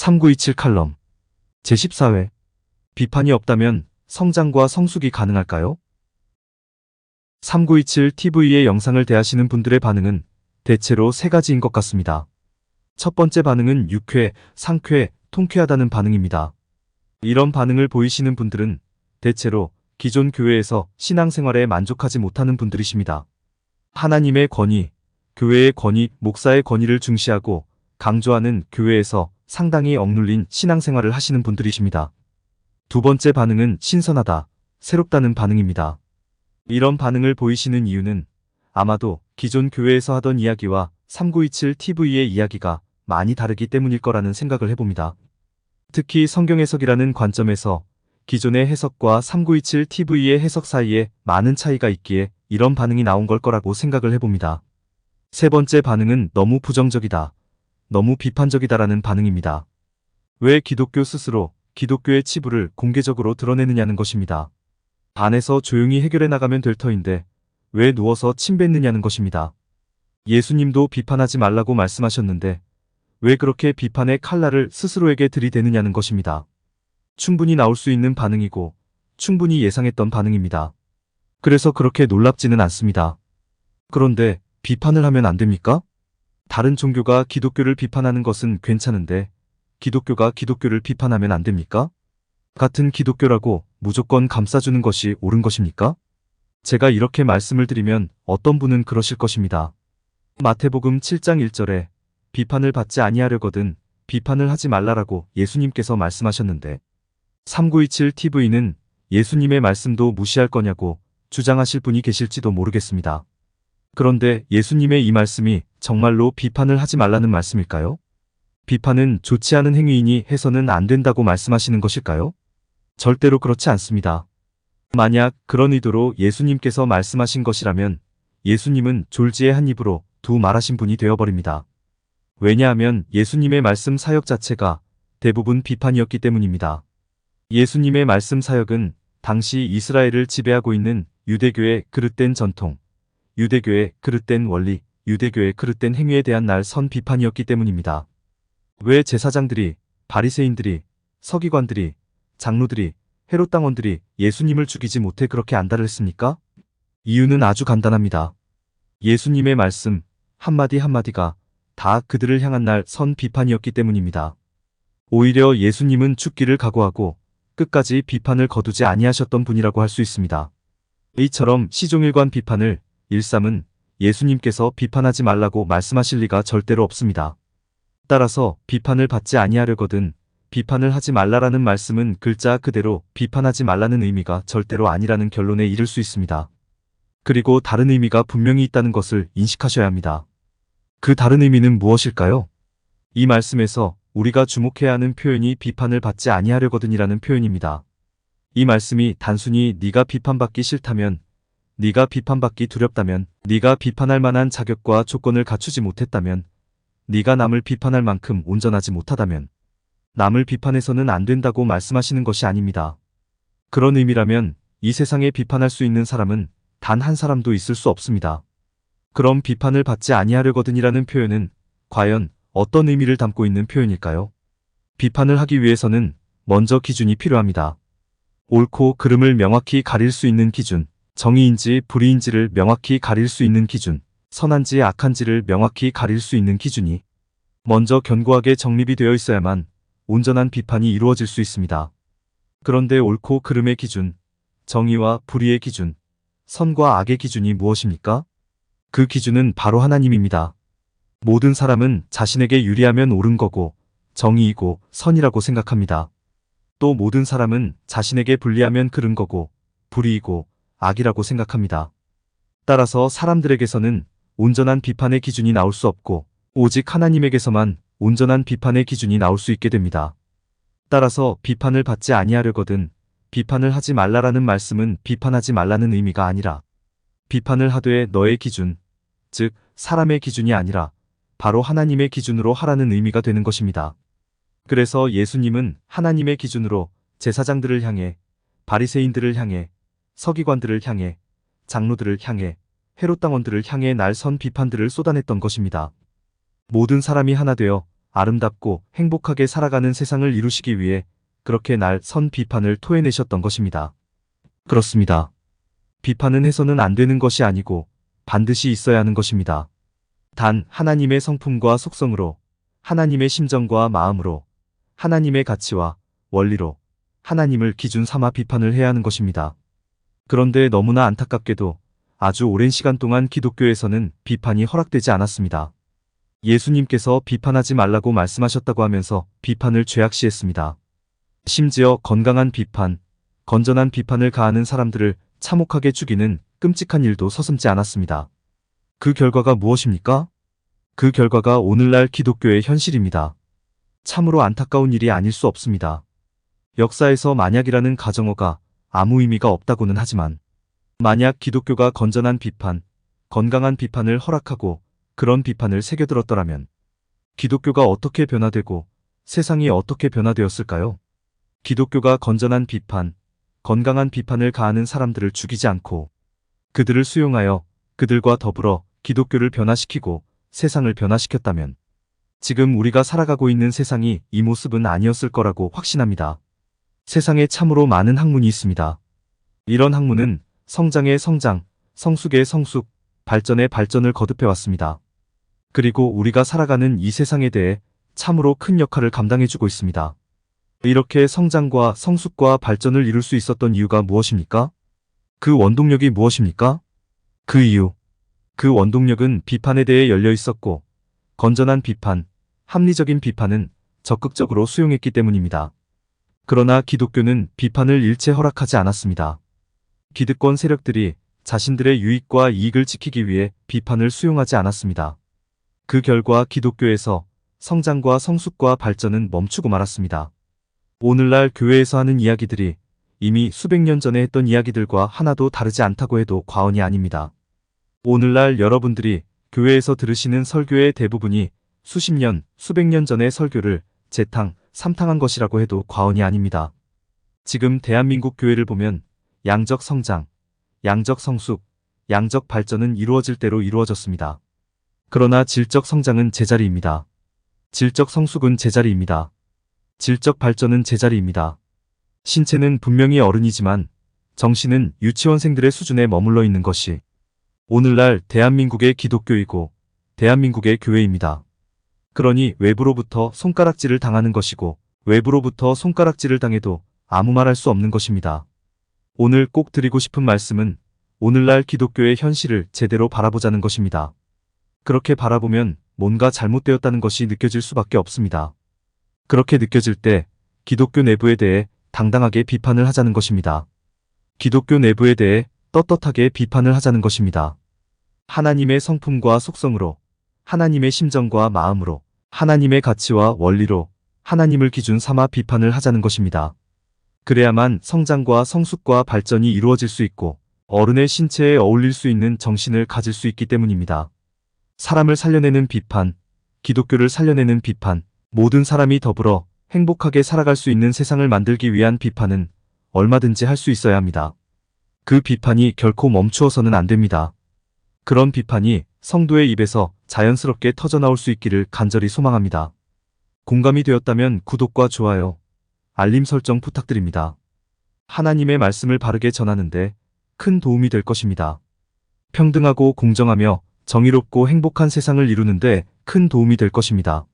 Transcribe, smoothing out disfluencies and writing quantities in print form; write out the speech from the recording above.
3927 칼럼 제14회 비판이 없다면 성장과 성숙이 가능할까요? 3927TV의 영상을 대하시는 분들의 반응은 대체로 세 가지인 것 같습니다. 첫 번째 반응은 유쾌, 상쾌, 통쾌하다는 반응입니다. 이런 반응을 보이시는 분들은 대체로 기존 교회에서 신앙생활에 만족하지 못하는 분들이십니다. 하나님의 권위, 교회의 권위, 목사의 권위를 중시하고 강조하는 교회에서 상당히 억눌린 신앙생활을 하시는 분들이십니다. 두 번째 반응은 신선하다, 새롭다는 반응입니다. 이런 반응을 보이시는 이유는 아마도 기존 교회에서 하던 이야기와 3927TV의 이야기가 많이 다르기 때문일 거라는 생각을 해봅니다. 특히 성경 해석이라는 관점에서 기존의 해석과 3927TV의 해석 사이에 많은 차이가 있기에 이런 반응이 나온 걸 거라고 생각을 해봅니다. 세 번째 반응은 너무 부정적이다, 너무 비판적이다라는 반응입니다. 왜 기독교 스스로 기독교의 치부를 공개적으로 드러내느냐는 것입니다. 안에서 조용히 해결해 나가면 될 터인데 왜 누워서 침 뱉느냐는 것입니다. 예수님도 비판하지 말라고 말씀하셨는데 왜 그렇게 비판의 칼날을 스스로에게 들이대느냐는 것입니다. 충분히 나올 수 있는 반응이고 충분히 예상했던 반응입니다. 그래서 그렇게 놀랍지는 않습니다. 그런데 비판을 하면 안 됩니까? 다른 종교가 기독교를 비판하는 것은 괜찮은데 기독교가 기독교를 비판하면 안 됩니까? 같은 기독교라고 무조건 감싸주는 것이 옳은 것입니까? 제가 이렇게 말씀을 드리면 어떤 분은 그러실 것입니다. 마태복음 7장 1절에 비판을 받지 아니하려거든 비판을 하지 말라라고 예수님께서 말씀하셨는데 3927TV는 예수님의 말씀도 무시할 거냐고 주장하실 분이 계실지도 모르겠습니다. 그런데 예수님의 이 말씀이 정말로 비판을 하지 말라는 말씀일까요? 비판은 좋지 않은 행위이니 해서는 안 된다고 말씀하시는 것일까요? 절대로 그렇지 않습니다. 만약 그런 의도로 예수님께서 말씀하신 것이라면 예수님은 졸지에 한 입으로 두 말하신 분이 되어버립니다. 왜냐하면 예수님의 말씀 사역 자체가 대부분 비판이었기 때문입니다. 예수님의 말씀 사역은 당시 이스라엘을 지배하고 있는 유대교의 그릇된 전통, 유대교의 그릇된 원리, 유대교의 그릇된 행위에 대한 날선 비판이었기 때문입니다. 왜 제사장들이, 바리새인들이, 서기관들이, 장로들이, 헤롯 당원들이 예수님을 죽이지 못해 그렇게 안달을 했습니까? 이유는 아주 간단합니다. 예수님의 말씀 한마디 한마디가 다 그들을 향한 날선 비판이었기 때문입니다. 오히려 예수님은 죽기를 각오하고 끝까지 비판을 거두지 아니하셨던 분이라고 할 수 있습니다. 이처럼 시종일관 비판을 일삼은 예수님께서 비판하지 말라고 말씀하실 리가 절대로 없습니다. 따라서 비판을 받지 아니하려거든 비판을 하지 말라라는 말씀은 글자 그대로 비판하지 말라는 의미가 절대로 아니라는 결론에 이를 수 있습니다. 그리고 다른 의미가 분명히 있다는 것을 인식하셔야 합니다. 그 다른 의미는 무엇일까요? 이 말씀에서 우리가 주목해야 하는 표현이 비판을 받지 아니하려거든이라는 표현입니다. 이 말씀이 단순히 네가 비판받기 싫다면, 네가 비판받기 두렵다면, 네가 비판할 만한 자격과 조건을 갖추지 못했다면, 네가 남을 비판할 만큼 온전하지 못하다면 남을 비판해서는 안 된다고 말씀하시는 것이 아닙니다. 그런 의미라면 이 세상에 비판할 수 있는 사람은 단 한 사람도 있을 수 없습니다. 그럼 비판을 받지 아니하려거든이라는 표현은 과연 어떤 의미를 담고 있는 표현일까요? 비판을 하기 위해서는 먼저 기준이 필요합니다. 옳고 그름을 명확히 가릴 수 있는 기준, 정의인지 불의인지를 명확히 가릴 수 있는 기준, 선한지 악한지를 명확히 가릴 수 있는 기준이 먼저 견고하게 정립이 되어 있어야만 온전한 비판이 이루어질 수 있습니다. 그런데 옳고 그름의 기준, 정의와 불의의 기준, 선과 악의 기준이 무엇입니까? 그 기준은 바로 하나님입니다. 모든 사람은 자신에게 유리하면 옳은 거고 정의이고 선이라고 생각합니다. 또 모든 사람은 자신에게 불리하면 그른 거고 불의이고 악이라고 생각합니다. 따라서 사람들에게서는 온전한 비판의 기준이 나올 수 없고 오직 하나님에게서만 온전한 비판의 기준이 나올 수 있게 됩니다. 따라서 비판을 받지 아니하려거든 비판을 하지 말라라는 말씀은 비판하지 말라는 의미가 아니라 비판을 하되 너의 기준, 즉 사람의 기준이 아니라 바로 하나님의 기준으로 하라는 의미가 되는 것입니다. 그래서 예수님은 하나님의 기준으로 제사장들을 향해, 바리새인들을 향해, 서기관들을 향해, 장로들을 향해, 헤롯 당원들을 향해 날선 비판들을 쏟아냈던 것입니다. 모든 사람이 하나 되어 아름답고 행복하게 살아가는 세상을 이루시기 위해 그렇게 날 선 비판을 토해내셨던 것입니다. 그렇습니다. 비판은 해서는 안 되는 것이 아니고 반드시 있어야 하는 것입니다. 단 하나님의 성품과 속성으로, 하나님의 심정과 마음으로, 하나님의 가치와 원리로 하나님을 기준 삼아 비판을 해야 하는 것입니다. 그런데 너무나 안타깝게도 아주 오랜 시간 동안 기독교에서는 비판이 허락되지 않았습니다. 예수님께서 비판하지 말라고 말씀하셨다고 하면서 비판을 죄악시했습니다. 심지어 건강한 비판, 건전한 비판을 가하는 사람들을 참혹하게 죽이는 끔찍한 일도 서슴지 않았습니다. 그 결과가 무엇입니까? 그 결과가 오늘날 기독교의 현실입니다. 참으로 안타까운 일이 아닐 수 없습니다. 역사에서 만약이라는 가정어가 아무 의미가 없다고는 하지만 만약 기독교가 건전한 비판, 건강한 비판을 허락하고 그런 비판을 새겨들었더라면 기독교가 어떻게 변화되고 세상이 어떻게 변화되었을까요? 기독교가 건전한 비판, 건강한 비판을 가하는 사람들을 죽이지 않고 그들을 수용하여 그들과 더불어 기독교를 변화시키고 세상을 변화시켰다면 지금 우리가 살아가고 있는 세상이 이 모습은 아니었을 거라고 확신합니다. 세상에 참으로 많은 학문이 있습니다. 이런 학문은 성장의 성장, 성숙의 성숙, 발전의 발전을 거듭해왔습니다. 그리고 우리가 살아가는 이 세상에 대해 참으로 큰 역할을 감당해주고 있습니다. 이렇게 성장과 성숙과 발전을 이룰 수 있었던 이유가 무엇입니까? 그 원동력이 무엇입니까? 그 이유. 그 원동력은 비판에 대해 열려 있었고 건전한 비판, 합리적인 비판은 적극적으로 수용했기 때문입니다. 그러나 기독교는 비판을 일체 허락하지 않았습니다. 기득권 세력들이 자신들의 유익과 이익을 지키기 위해 비판을 수용하지 않았습니다. 그 결과 기독교에서 성장과 성숙과 발전은 멈추고 말았습니다. 오늘날 교회에서 하는 이야기들이 이미 수백 년 전에 했던 이야기들과 하나도 다르지 않다고 해도 과언이 아닙니다. 오늘날 여러분들이 교회에서 들으시는 설교의 대부분이 수십 년, 수백 년 전의 설교를 재탕, 삼탕한 것이라고 해도 과언이 아닙니다. 지금 대한민국 교회를 보면 양적 성장, 양적 성숙, 양적 발전은 이루어질 대로 이루어졌습니다. 그러나 질적 성장은 제자리입니다. 질적 성숙은 제자리입니다. 질적 발전은 제자리입니다. 신체는 분명히 어른이지만 정신은 유치원생들의 수준에 머물러 있는 것이 오늘날 대한민국의 기독교이고 대한민국의 교회입니다. 그러니 외부로부터 손가락질을 당하는 것이고 외부로부터 손가락질을 당해도 아무 말 할 수 없는 것입니다. 오늘 꼭 드리고 싶은 말씀은 오늘날 기독교의 현실을 제대로 바라보자는 것입니다. 그렇게 바라보면 뭔가 잘못되었다는 것이 느껴질 수밖에 없습니다. 그렇게 느껴질 때 기독교 내부에 대해 당당하게 비판을 하자는 것입니다. 기독교 내부에 대해 떳떳하게 비판을 하자는 것입니다. 하나님의 성품과 속성으로, 하나님의 심정과 마음으로, 하나님의 가치와 원리로 하나님을 기준 삼아 비판을 하자는 것입니다. 그래야만 성장과 성숙과 발전이 이루어질 수 있고 어른의 신체에 어울릴 수 있는 정신을 가질 수 있기 때문입니다. 사람을 살려내는 비판, 기독교를 살려내는 비판, 모든 사람이 더불어 행복하게 살아갈 수 있는 세상을 만들기 위한 비판은 얼마든지 할 수 있어야 합니다. 그 비판이 결코 멈추어서는 안 됩니다. 그런 비판이 성도의 입에서 자연스럽게 터져나올 수 있기를 간절히 소망합니다. 공감이 되었다면 구독과 좋아요, 알림 설정 부탁드립니다. 하나님의 말씀을 바르게 전하는데 큰 도움이 될 것입니다. 평등하고 공정하며 정의롭고 행복한 세상을 이루는데 큰 도움이 될 것입니다.